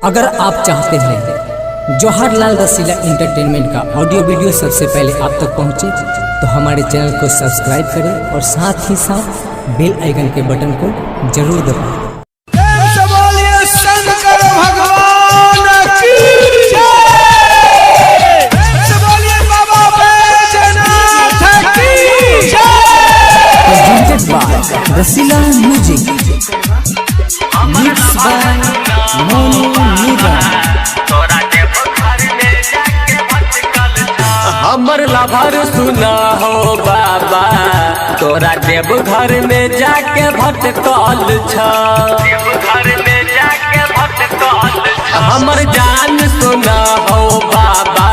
अगर आप चाहते हैं जवाहरलाल रसीला एंटरटेनमेंट का ऑडियो वीडियो सबसे पहले आप तक पहुंचे तो हमारे चैनल को सब्सक्राइब करें और साथ ही साथ बेल आइकन के बटन को जरूर दबाएं। रसीला music mix by Monu Nigam. हमर लाभर सुना हो बाबा तोरा देव घर में जाके भटकल छ। हमर जान सुना हो बाबा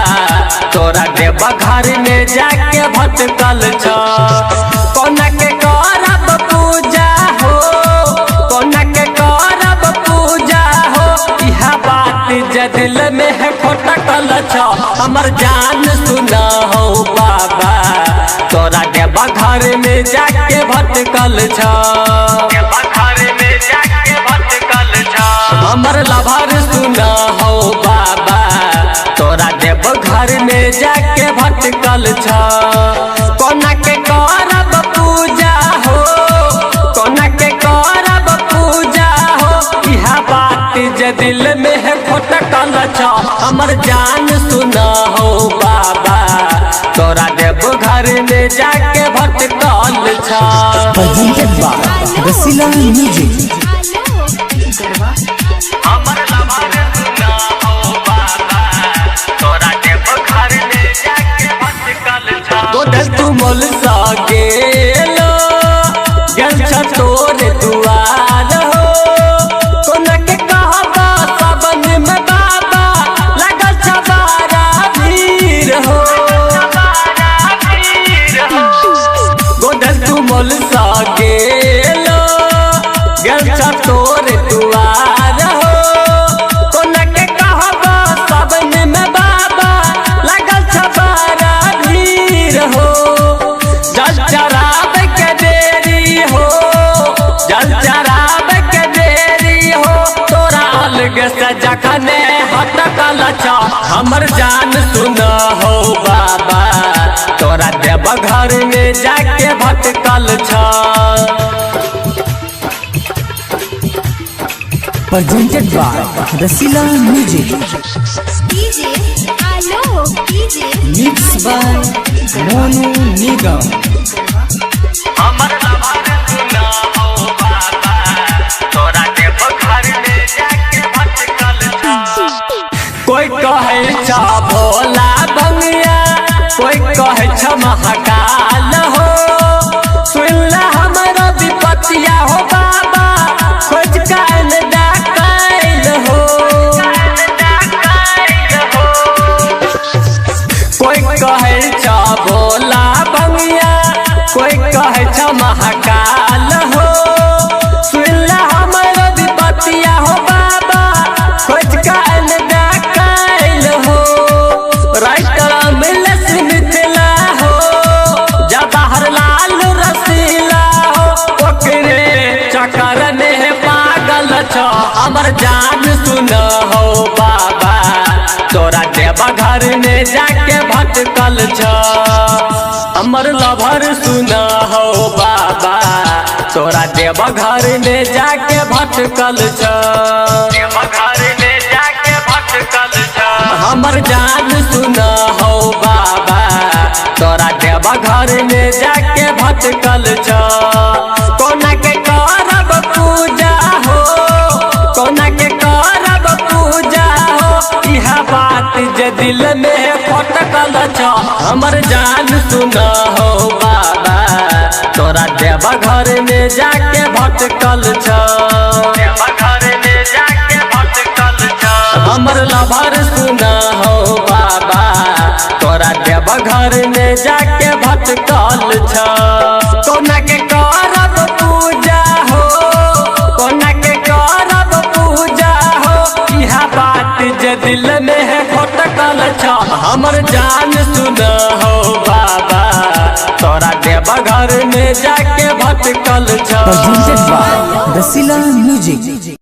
तोरा देव घर में जाके भटकल छ। कोना के करब पूजा हो, कोना के करब पूजा हो, यह बात दिल में है खटकल छ। हमर जान सुना हो बाबा तोरा देवा घर में जाके भटकल छ। हमर लभर सुना हो बाबा तोरा देव घर में जाके भटकल छ। कोना के करब पूजा हो, कोना के करब पूजा हो, यह बात दिल में है खटकल छ। हमर जान सुना हो बाबा तोरा देव घर में जाके भटकल छ। रसीला म्यूजिक तुमल सा गेलो गल छ तोर दुआर हो। कोना के कहबा सबन में बाबा लगल छ बारा भीड़ हो। गोदल तुमल सा गेलो गल छ तोर दुआर हो। कोना के कहबा सबन में बाबा लगल छ बारा भीड़ हो। जल चराब के देरी हो, जल चराब के देरी हो, तोरा अलग से जखने हटकल छ। हमर जान सुना हो बाबा तोरा देव घर में जाके भटकल छ। Presented by Rasila music mix by Monu Nigam. हमर लभर सुना हो बाबा तोरा देव घर में जाके भटकल छ। कोई कहे छ भोला बंगिया, कोई कहे छ महाकाल हो। सुनला हमर विपतिया हो बाबा खोज काल डाकैल हो। कोई कहे छ भोला बंगिया, कोई कहे छ महाकाल हो। सुनला हमर विपतिया हो बाबा खोज काल डाकैल हो। राइटर मिलस मिथिला हो, जवाहरलाल रसीला हो, ओकरे चक्कर में पागल छ। हमर जान सुना हो बाबा तोरा देवा घर में जाके भटकल छ। हमर लभर सुना हो बाबा तोरा देवा घर में जाके भटकल छ। हमर जान सुना हो बाबा तोरा देवा घर में जाके भटकल छ। कोना के करब पूजा हो, कोना के करब पूजा हो, यह बात दिल में खटकल छ। हमर जान सुना हो बाबा तोरा देवा घर में जाके भटकल छ। हमर लभर सुना हो बाबा तोरा देवा घर में जाके भटकल छ। कोना के करब पूजा हो, कोना के करब पूजा हो, यह बात दिल में है खटकल छ। हमर जान सुना हो बाबा तोरा देवा घर में जाके भटकल छ। रसीला म्यूजिक।